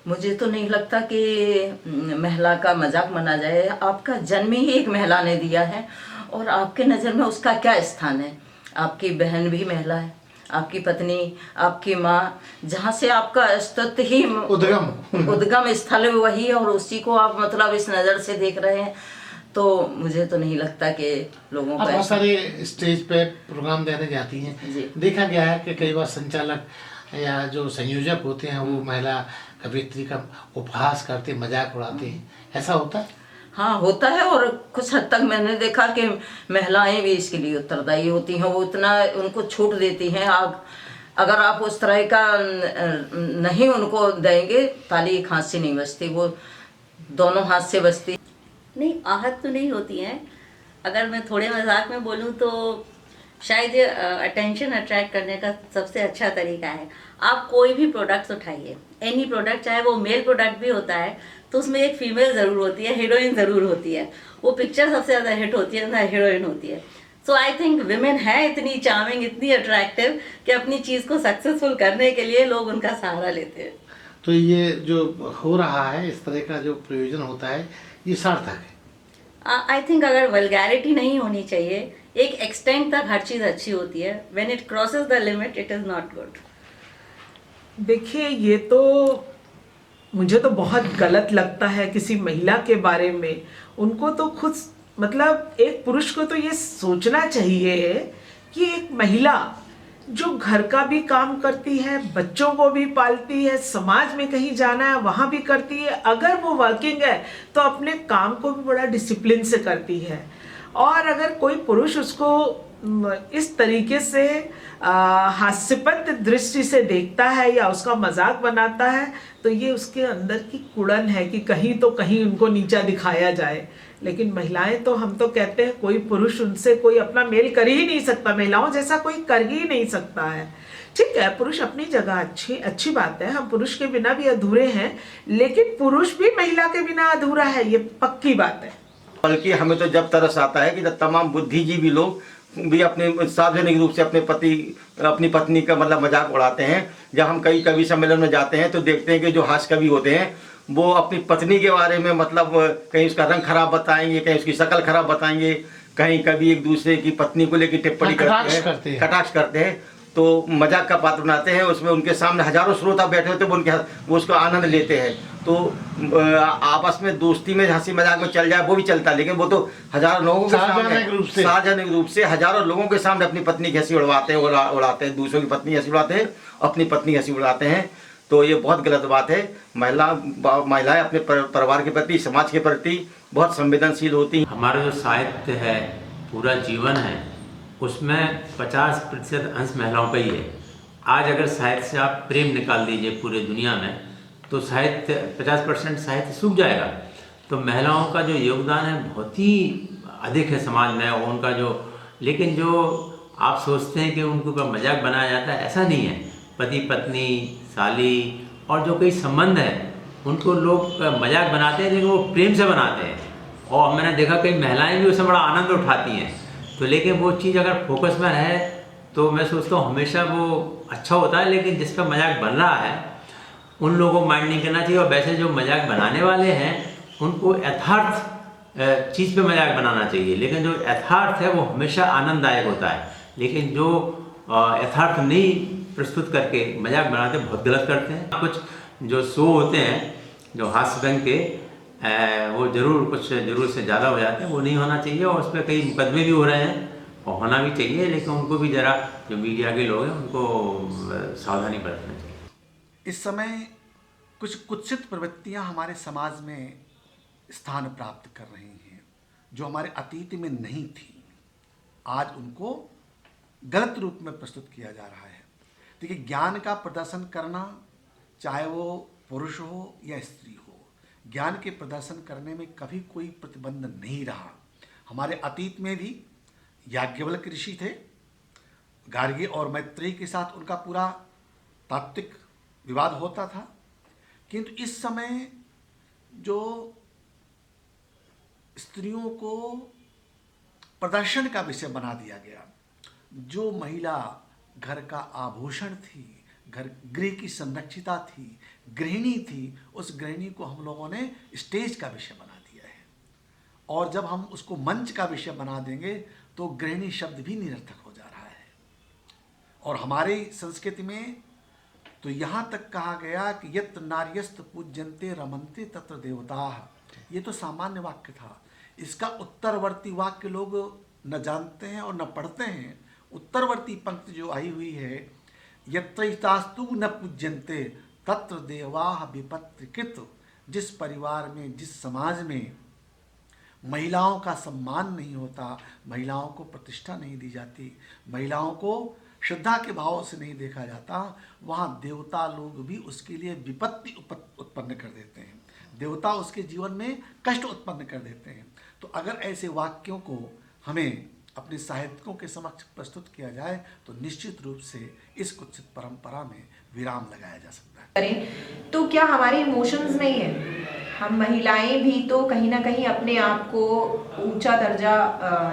मुझे तो नहीं लगता कि महिला का मजाक बना जाए। आपका जन्म ही एक महिला ने दिया है और आपके नज़र में उसका क्या स्थान है। आपकी बहन भी महिला है, आपकी पत्नी, आपकी माँ, जहाँ से आपका अस्तित्व ही उद्गम स्थल वही है और उसी को आप मतलब इस नज़र से देख रहे हैं। तो मुझे तो नहीं लगता कि लोगों आप को बहुत सारे स्टेज पे प्रोग्राम देने जाती हैं, देखा गया है कि कई बार संचालक या जो संयोजक होते हैं वो महिला कवयित्री का उपहास करते, मजाक उड़ाते हैं, ऐसा होता है? हाँ होता है और कुछ हद तक मैंने देखा कि महिलाएं भी इसके लिए उत्तरदायी होती हैं। वो इतना उनको छूट देती हैं। आप अगर आप उस तरह का नहीं उनको देंगे, ताली एक हाथ से नहीं बजती, वो दोनों हाथ से बजती। नहीं, आहत तो नहीं होती हैं। अगर मैं थोड़े मजाक में बोलूँ तो शायद ये अटेंशन अट्रैक्ट करने का सबसे अच्छा तरीका है। आप कोई भी प्रोडक्ट्स उठाइए, एनी प्रोडक्ट, चाहे वो मेल प्रोडक्ट भी होता है तो उसमें एक फीमेल ज़रूर होती है, हीरोइन ज़रूर होती है। वो पिक्चर सबसे ज़्यादा हिट होती है ना, हीरोइन होती है। सो आई थिंक विमेन है इतनी चार्मिंग, इतनी अट्रैक्टिव कि अपनी चीज़ को सक्सेसफुल करने के लिए लोग उनका सहारा लेते हैं। तो ये जो हो रहा है, इस तरह का जो प्रयोजन होता है, ये सार्थक है। आई थिंक अगर वल्गैरिटी नहीं होनी चाहिए, एक एक्सटेंट तक हर चीज़ अच्छी होती है। When it crosses the limit it is not good. देखिए, ये तो मुझे तो बहुत गलत लगता है किसी महिला के बारे में। उनको तो खुद मतलब एक पुरुष को तो ये सोचना चाहिए कि एक महिला जो घर का भी काम करती है, बच्चों को भी पालती है, समाज में कहीं जाना है वहाँ भी करती है, अगर वो वर्किंग है तो अपने काम को भी बड़ा डिसिप्लिन से करती है। और अगर कोई पुरुष उसको इस तरीके से हास्यपद दृष्टि से देखता है या उसका मजाक बनाता है तो ये उसके अंदर की कुड़न है कि कहीं तो कहीं उनको नीचा दिखाया जाए। लेकिन महिलाएं तो, हम तो कहते हैं कोई पुरुष उनसे कोई अपना मेल कर ही नहीं सकता, महिलाओं जैसा कोई कर ही नहीं सकता है। ठीक है, पुरुष अपनी जगह अच्छी बात है, हम पुरुष के बिना भी अधूरे हैं, लेकिन पुरुष भी महिला के बिना अधूरा है, ये पक्की बात है। बल्कि हमें तो जब तरस आता है कि जब तमाम बुद्धिजीवी लोग भी अपने सार्वजनिक रूप से अपनी पत्नी का मतलब मजाक उड़ाते हैं। जब हम कई कवि सम्मेलन में जाते हैं तो देखते हैं कि जो हास्य कवि होते हैं वो अपनी पत्नी के बारे में मतलब कहीं उसका रंग खराब बताएंगे, कहीं उसकी शक्ल खराब बताएंगे, कहीं कभी एक दूसरे की पत्नी को लेकर टिप्पणी करते हैं, कटाक्ष करते हैं, तो मजाक का पात्र बनाते हैं। उसमें उनके सामने हजारों श्रोता बैठे होते हैं, वो उसका आनंद लेते हैं। तो आपस में दोस्ती में हंसी मजाक में चल जाए वो भी चलता है, लेकिन वो तो हजारों लोगों के सामने सार्वजनिक रूप से हजारों लोगों के सामने अपनी पत्नी की हंसी उड़ाते हैं, दूसरों की पत्नी हंसी उड़ाते हैं, अपनी पत्नी हंसी उड़ाते हैं। तो ये बहुत गलत बात है। महिलाएं अपने परिवार के प्रति, समाज के प्रति बहुत संवेदनशील होती हैं। हमारा जो साहित्य है, पूरा जीवन है, उसमें 50% अंश महिलाओं का ही है। आज अगर साहित्य से आप प्रेम निकाल दीजिए पूरे दुनिया में तो साहित्य 50% साहित्य सूख जाएगा। तो महिलाओं का जो योगदान है बहुत ही अधिक है समाज में, और उनका जो, लेकिन जो आप सोचते हैं कि उनको ऊपर मजाक बनाया जाता है, ऐसा नहीं है। पति पत्नी, साली और जो कई संबंध है उनको लोग मजाक बनाते हैं, लेकिन वो प्रेम से बनाते हैं। और मैंने देखा कई महिलाएं भी उसमें बड़ा आनंद उठाती हैं। तो लेकिन वो चीज़ अगर फोकस में रहे तो मैं सोचता हूँ हमेशा वो अच्छा होता है। लेकिन जिस पर मजाक बन रहा है उन लोगों को माइंड नहीं करना चाहिए। और वैसे जो मजाक बनाने वाले हैं उनको यथार्थ चीज़ पे मजाक बनाना चाहिए, लेकिन जो यथार्थ है वो हमेशा आनंददायक होता है। लेकिन जो यथार्थ नहीं प्रस्तुत करके मजाक बनाते बहुत गलत करते हैं। कुछ जो शो होते हैं जो हास्य रंग के, वो कुछ जरूर से ज़्यादा हो जाते हैं, वो नहीं होना चाहिए। और उस पर कई मुकदमे भी हो रहे हैं और होना भी चाहिए, लेकिन उनको भी ज़रा, जो मीडिया के लोग हैं उनको सावधानी बरतना चाहिए। इस समय कुछ कुत्सित प्रवृत्तियां हमारे समाज में स्थान प्राप्त कर रही हैं जो हमारे अतीत में नहीं थी। आज उनको गलत रूप में प्रस्तुत किया जा रहा है। देखिए, ज्ञान का प्रदर्शन करना, चाहे वो पुरुष हो या स्त्री हो, ज्ञान के प्रदर्शन करने में कभी कोई प्रतिबंध नहीं रहा। हमारे अतीत में भी याज्ञवल्क्य ऋषि थे, गार्गी और मैत्रेयी के साथ उनका पूरा तात्विक विवाद होता था। किंतु इस समय जो स्त्रियों को प्रदर्शन का विषय बना दिया गया, जो महिला घर का आभूषण थी, घर गृह की संरक्षिता थी, गृहिणी थी, उस गृहिणी को हम लोगों ने स्टेज का विषय बना दिया है। और जब हम उसको मंच का विषय बना देंगे तो गृहिणी शब्द भी निरर्थक हो जा रहा है। और हमारी संस्कृति में तो यहाँ तक कहा गया कि यत्र नार्यस्त पूज्यन्ते रमन्ते तत्र देवताः, ये तो सामान्य वाक्य था। इसका उत्तरवर्ती वाक्य लोग न जानते हैं और न पढ़ते हैं। उत्तरवर्ती पंक्ति जो आई हुई है, यत्रैतास्तु न पूज्यन्ते तत्र देवाः विपत्तिकृत, जिस परिवार में, जिस समाज में महिलाओं का सम्मान नहीं होता, महिलाओं को प्रतिष्ठा नहीं दी जाती, महिलाओं को श्रद्धा के भाव से नहीं देखा जाता, वहाँ देवता लोग भी उसके लिए विपत्ति उत्पन्न कर देते हैं, देवता उसके जीवन में कष्ट उत्पन्न कर देते हैं। तो अगर ऐसे वाक्यों को हमें अपने साहित्यकों के समक्ष प्रस्तुत किया जाए तो निश्चित रूप से इस कुत्सित परंपरा में विराम लगाया जा सकता है। करें तो क्या हमारे इमोशंस नहीं है? हम महिलाएं भी तो कहीं ना कहीं अपने आप को ऊंचा दर्जा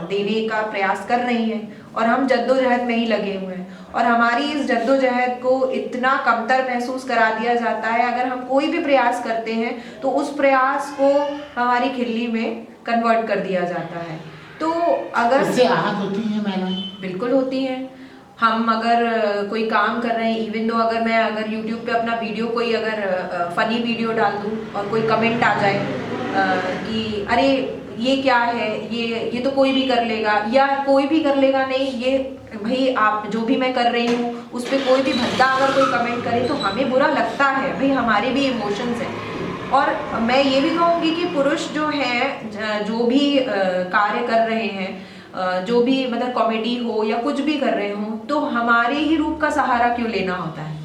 देने का प्रयास कर रही हैं और हम जद्दोजहद में ही लगे हुए हैं और हमारी इस जद्दोजहद को इतना कमतर महसूस करा दिया जाता है। अगर हम कोई भी प्रयास करते हैं तो उस प्रयास को हमारी खिल्ली में कन्वर्ट कर दिया जाता है। तो अगर इससे आहत होती हैं महिलाएं? बिल्कुल होती हैं। हम अगर कोई काम कर रहे हैं, इवन दो अगर YouTube पे अपना वीडियो कोई अगर फनी वीडियो डाल दूँ और कोई कमेंट आ जाए कि अरे ये क्या है, ये तो कोई भी कर लेगा, या कोई भी कर लेगा नहीं, ये भाई आप जो भी मैं कर रही हूँ उस पर कोई भी भद्दा अगर कोई कमेंट करे तो हमें बुरा लगता है। भाई हमारे भी इमोशंस हैं। और मैं ये भी कहूँगी कि पुरुष जो हैं, जो भी कार्य कर रहे हैं, जो भी मतलब कॉमेडी हो या कुछ भी कर रहे हो, तो हमारे ही रूप का सहारा क्यों लेना होता है?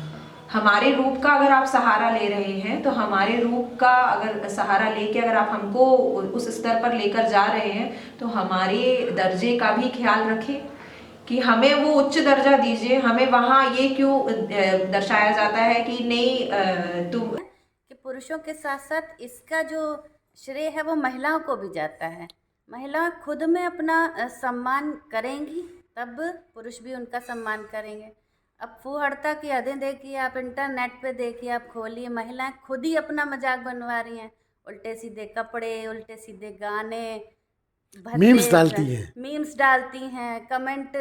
हमारे रूप का अगर आप सहारा ले रहे हैं तो हमारे रूप का अगर सहारा लेके अगर आप हमको उस स्तर पर लेकर जा रहे हैं तो हमारे दर्जे का भी ख्याल रखें कि हमें वो उच्च दर्जा दीजिए। हमें वहाँ ये क्यों दर्शाया जाता है कि नहीं तुम कि पुरुषों के साथ साथ इसका जो श्रेय है वो महिलाओं को भी जाता है। महिला खुद में अपना सम्मान करेंगी तब पुरुष भी उनका सम्मान करेंगे। अब फूहड़ता की हदें देखिए, आप इंटरनेट पे देखिए, आप खोलिए, महिलाएं खुद ही अपना मजाक बनवा रही हैं। उल्टे सीधे कपड़े, उल्टे सीधे गाने, मीम्स डालती हैं, कमेंट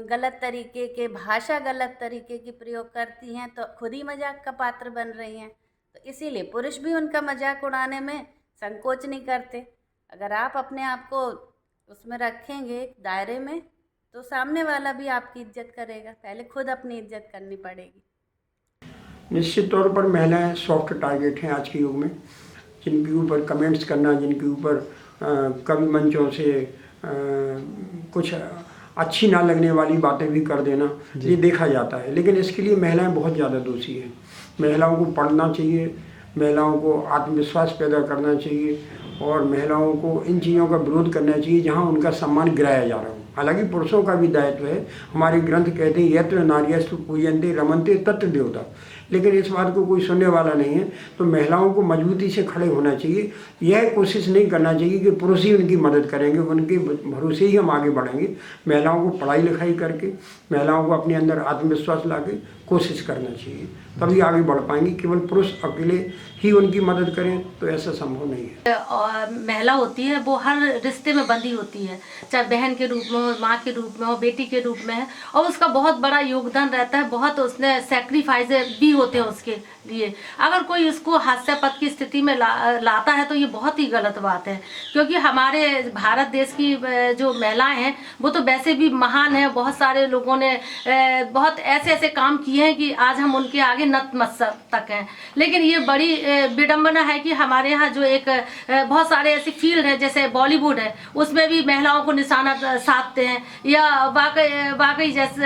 गलत तरीके के, भाषा गलत तरीके की प्रयोग करती हैं, तो खुद ही मजाक का पात्र बन रही हैं। तो इसीलिए पुरुष भी उनका मजाक उड़ाने में संकोच नहीं करते। अगर आप अपने आप को उसमें रखेंगे दायरे में तो सामने वाला भी आपकी इज्जत करेगा। पहले खुद अपनी इज्जत करनी पड़ेगी। निश्चित तौर पर महिलाएं सॉफ्ट टारगेट हैं आज के युग में, जिनके ऊपर कमेंट्स करना, जिनके ऊपर कवि मंचों से कुछ अच्छी ना लगने वाली बातें भी कर देना, ये देखा जाता है। लेकिन इसके लिए महिलाएं बहुत ज़्यादा दोषी हैं। महिलाओं को पढ़ना चाहिए, महिलाओं को आत्मविश्वास पैदा करना चाहिए और महिलाओं को इन चीज़ों का विरोध करना चाहिए जहां उनका सम्मान गिराया जा रहा हो। हालांकि पुरुषों का भी दायित्व है। हमारे ग्रंथ कहते हैं यत्र नार्यस्तु पूज्यन्ते रमन्ते तत्र देवता, लेकिन इस बात को कोई सुनने वाला नहीं है। तो महिलाओं को मजबूती से खड़े होना चाहिए। यह कोशिश नहीं करना चाहिए कि पुरुष ही उनकी मदद करेंगे, उनके भरोसे ही हम आगे बढ़ेंगे। महिलाओं को पढ़ाई लिखाई करके, महिलाओं को अपने अंदर आत्मविश्वास ला के कोशिश करना चाहिए, तभी आगे बढ़ पाएंगे। केवल पुरुष अकेले ही उनकी मदद करें तो ऐसा संभव नहीं है। और महिला होती है वो हर रिश्ते में बंधी होती है, चाहे बहन के रूप में हो, माँ के रूप में हो, बेटी के रूप में है, और उसका बहुत बड़ा योगदान रहता है। बहुत उसने सेक्रीफाइस भी होते हैं उसके लिए। अगर कोई इसको हास्यास्पद की स्थिति में लाता है तो ये बहुत ही गलत बात है, क्योंकि हमारे भारत देश की जो महिलाएं हैं वो तो वैसे भी महान है। बहुत सारे लोगों ने बहुत ऐसे ऐसे काम किए हैं कि आज हम उनके आगे नतमस्तक हैं। लेकिन ये बड़ी विडंबना है कि हमारे यहाँ जो एक बहुत सारे ऐसी फील्ड है, जैसे बॉलीवुड है, उसमें भी महिलाओं को निशाना साधते हैं, या वाकई जैसे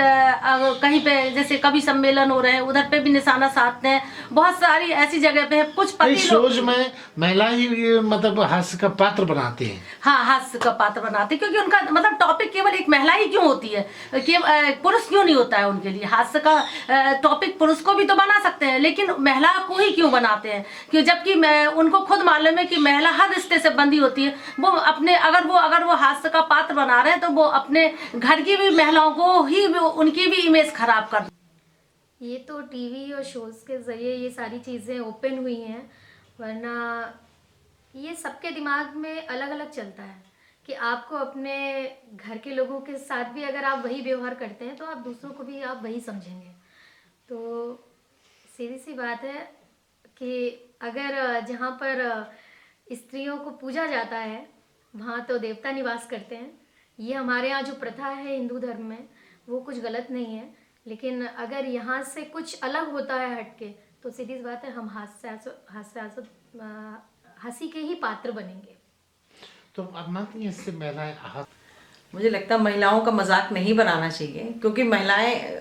कहीं पे जैसे कवि सम्मेलन हो रहे हैं उधर पे भी निशाना साधते हैं। बहुत सारी ऐसी जगह पे है। कुछ पति शोज में महिला ही मतलब हास्य का पात्र बनाते हैं। हाँ, हास्य का पात्र बनाते हैं, क्योंकि उनका मतलब टॉपिक केवल एक महिला ही क्यों होती है, कि पुरुष क्यों नहीं होता है उनके लिए। हास्य का टॉपिक पुरुष को भी तो बना सकते हैं, लेकिन महिला को ही क्यों बनाते हैं, कि जबकि उनको खुद मालूम है कि महिला हर रिश्ते से बंधी होती है। वो अपने अगर वो हास्य का पात्र बना रहे हैं तो वो अपने घर की भी महिलाओं को ही उनकी भी इमेज खराब कर। ये तो टीवी और शोज़ के ज़रिए ये सारी चीज़ें ओपन हुई हैं, वरना ये सबके दिमाग में अलग अलग चलता है कि आपको अपने घर के लोगों के साथ भी अगर आप वही व्यवहार करते हैं तो आप दूसरों को भी आप वही समझेंगे। तो सीधी सी बात है कि अगर जहाँ पर स्त्रियों को पूजा जाता है वहाँ तो देवता निवास करते हैं। ये हमारे यहाँ जो प्रथा है हिंदू धर्म में वो कुछ गलत नहीं है, लेकिन अगर यहाँ से कुछ अलग होता है हटके तो सीधी सी बात है हम हंसी के ही पात्र बनेंगे। तो अब मानती हैं इससे महिलाएं आहत? मुझे लगता है महिलाओं का मजाक नहीं बनाना चाहिए, क्योंकि महिलाएं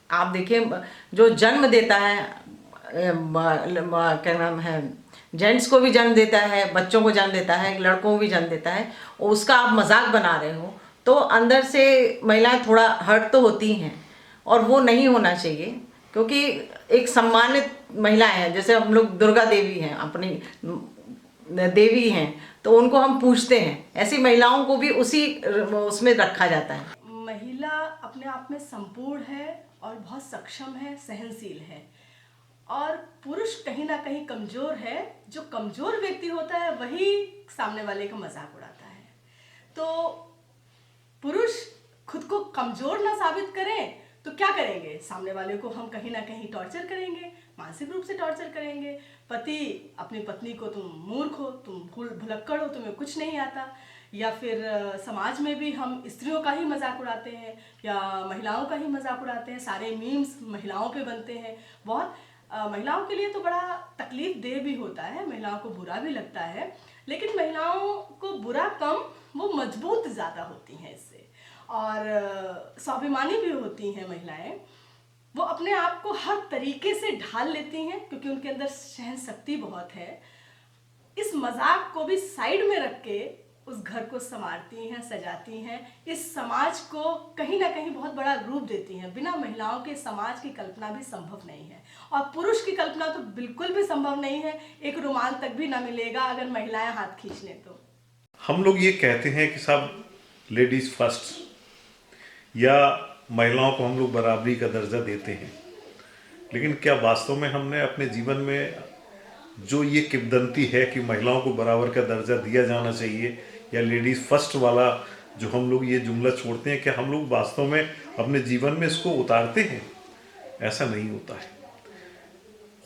आप देखिए जो जन्म देता है क्या नाम है, जेंट्स को भी जन्म देता है, बच्चों को जन्म देता है, लड़कों को भी जन्म देता है, उसका आप मजाक बना रहे हो तो अंदर से महिलाएं थोड़ा हर्ट तो होती हैं, और वो नहीं होना चाहिए, क्योंकि एक सम्मानित महिलाएं हैं। जैसे हम लोग दुर्गा देवी हैं, अपनी देवी हैं, तो उनको हम पूजते हैं, ऐसी महिलाओं को भी उसी उसमें रखा जाता है। महिला अपने आप में संपूर्ण है और बहुत सक्षम है, सहनशील है, और पुरुष कहीं ना कहीं कमज़ोर है। जो कमज़ोर व्यक्ति होता है वही सामने वाले का मजाक उड़ाता है। तो पुरुष खुद को कमज़ोर ना साबित करें तो क्या करेंगे, सामने वाले को हम कहीं ना कहीं टॉर्चर करेंगे, मानसिक रूप से टॉर्चर करेंगे। पति अपनी पत्नी को तुम मूर्ख हो, तुम भुलक्कड़ हो, तुम्हें कुछ नहीं आता, या फिर समाज में भी हम स्त्रियों का ही मजाक उड़ाते हैं या महिलाओं का ही मजाक उड़ाते हैं। सारे मीम्स महिलाओं पे बनते हैं। बहुत महिलाओं के लिए तो बड़ा तकलीफ देह भी होता है, महिलाओं को बुरा भी लगता है, लेकिन महिलाओं को बुरा कम, वो मजबूत ज़्यादा होती हैं इससे, और स्वाभिमानी भी होती हैं महिलाएं। वो अपने आप को हर तरीके से ढाल लेती हैं क्योंकि उनके अंदर सहन शक्ति बहुत है। इस मजाक को भी साइड में रख के उस घर को संवारती हैं, सजाती हैं, इस समाज को कहीं ना कहीं बहुत बड़ा रूप देती हैं। बिना महिलाओं के समाज की कल्पना भी संभव नहीं है, और पुरुष की कल्पना तो बिल्कुल भी संभव नहीं है। एक रुमाल तक भी ना मिलेगा अगर महिलाएं हाथ खींच लें तो। हम लोग ये कहते हैं कि सब लेडीज़ फर्स्ट, या महिलाओं को हम लोग बराबरी का दर्जा देते हैं, लेकिन क्या वास्तव में हमने अपने जीवन में जो ये किंवदंती है कि महिलाओं को बराबर का दर्जा दिया जाना चाहिए या लेडीज़ फर्स्ट वाला जो हम लोग ये जुमला छोड़ते हैं, क्या हम लोग वास्तव में अपने जीवन में इसको उतारते हैं? ऐसा नहीं होता है,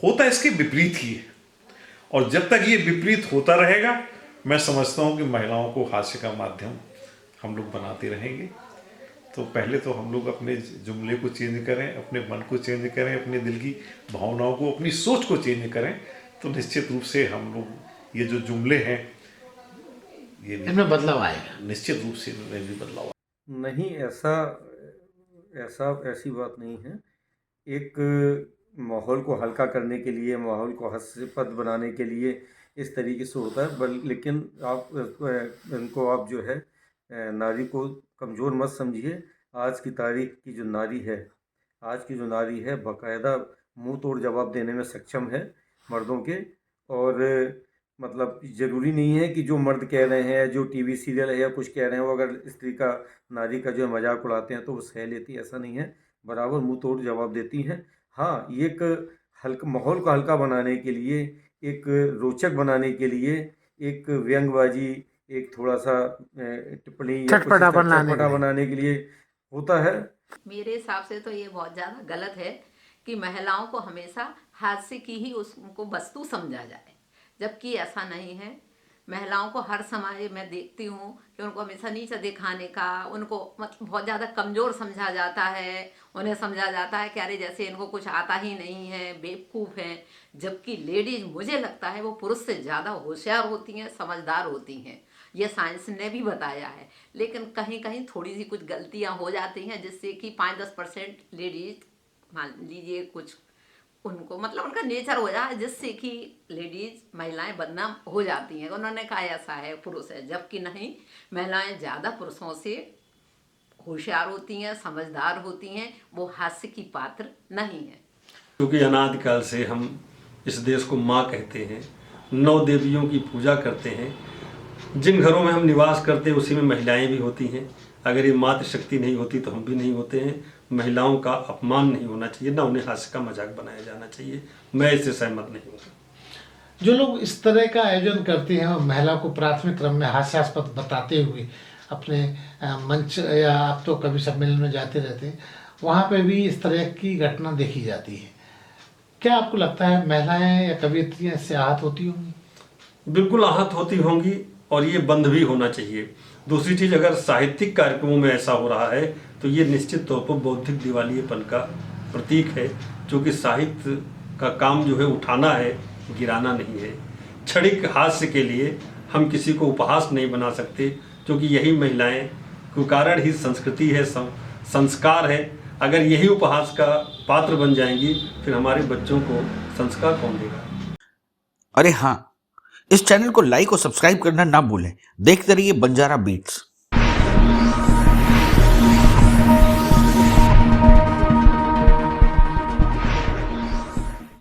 होता इसके विपरीत ही है। और जब तक ये विपरीत होता रहेगा, मैं समझता हूँ कि महिलाओं को हास्य का माध्यम हम लोग बनाते रहेंगे। तो पहले तो हम लोग अपने जुमले को चेंज करें, अपने मन को चेंज करें, अपने दिल की भावनाओं को, अपनी सोच को चेंज करें, तो निश्चित रूप से हम लोग ये जो जुमले हैं ये इनमें बदलाव आएगा, निश्चित रूप से इनमें भी बदलाव नहीं। ऐसी बात नहीं है। एक माहौल को हल्का करने के लिए, माहौल को हास्यपद बनाने के लिए इस तरीके से होता है, लेकिन आप इनको आप जो है नारी को कमज़ोर मत समझिए। आज की तारीख की जो नारी है, बाकायदा मुंह तोड़ जवाब देने में सक्षम है मर्दों के। और मतलब ज़रूरी नहीं है कि जो मर्द कह रहे हैं, जो टीवी सीरियल है या कुछ कह रहे हैं, वो अगर स्त्री का, नारी का जो है मजाक उड़ाते हैं तो वो सह लेती है, ऐसा नहीं है। बराबर मुंह तोड़ जवाब देती हैं। हाँ, ये एक हल्का माहौल को हल्का बनाने के लिए, एक रोचक बनाने के लिए, एक व्यंग्यबाजी, एक थोड़ा सा टिप्पणी, चटपटा बनाने के लिए होता है। मेरे हिसाब से तो ये बहुत ज़्यादा गलत है कि महिलाओं को हमेशा हास्य की ही उसको वस्तु समझा जाए, जबकि ऐसा नहीं है। महिलाओं को हर समाज में देखती हूँ कि उनको हमेशा नीचा दिखाने का, उनको मतलब बहुत ज़्यादा कमज़ोर समझा जाता है। उन्हें समझा जाता है कि अरे जैसे इनको कुछ आता ही नहीं है, बेवकूफ़ हैं। जबकि लेडीज़, मुझे लगता है वो पुरुष से ज़्यादा होशियार होती हैं, समझदार होती हैं। ये साइंस ने भी बताया है। लेकिन कहीं कहीं थोड़ी सी कुछ गलतियाँ हो जाती हैं, जिससे कि 5-10% लेडीज़, मान लीजिए कुछ उनको मतलब उनका नेचर हो जाए, जिससे कि लेडीज़, महिलाएं बदनाम हो जाती हैं। उन्होंने कहा ऐसा है, पुरुष है, जबकि नहीं, महिलाएं ज़्यादा पुरुषों से होशियार होती हैं, समझदार होती हैं, वो हास्य की पात्र नहीं है। क्योंकि अनादिकाल से हम इस देश को माँ कहते हैं, 9 देवियों की पूजा करते हैं। जिन घरों में हम निवास करते हैं उसी में महिलाएं भी होती हैं। अगर ये मातृशक्ति नहीं होती तो हम भी नहीं होते हैं। महिलाओं का अपमान नहीं होना चाहिए, ना उन्हें हास्य का मजाक बनाया जाना चाहिए। मैं इससे सहमत नहीं हूँ। जो लोग इस तरह का आयोजन करते हैं और महिला को प्राथमिक क्रम में हास्यास्पद बताते हुए अपने मंच या आप तो कभी सम्मेलन में जाते रहते हैं, वहाँ पे भी इस तरह की घटना देखी जाती है। क्या आपको लगता है महिलाएं या कवियत्रियाँ इससे आहत होती होंगी? बिल्कुल आहत होती होंगी और ये बंद भी होना चाहिए। दूसरी चीज़, अगर साहित्यिक कार्यक्रमों में ऐसा हो रहा है तो ये निश्चित तौर पर बौद्धिक दिवालियेपन का प्रतीक है, जो कि साहित्य का काम जो है उठाना है, गिराना नहीं है। क्षणिक हास्य के लिए हम किसी को उपहास नहीं बना सकते, क्योंकि यही महिलाएं के कारण ही संस्कृति है, संस्कार है। अगर यही उपहास का पात्र बन जाएंगी, फिर हमारे बच्चों को संस्कार कौन देगा? अरे हाँ, इस चैनल को लाइक और सब्सक्राइब करना ना भूलें। देखते रहिए बंजारा बीट्स।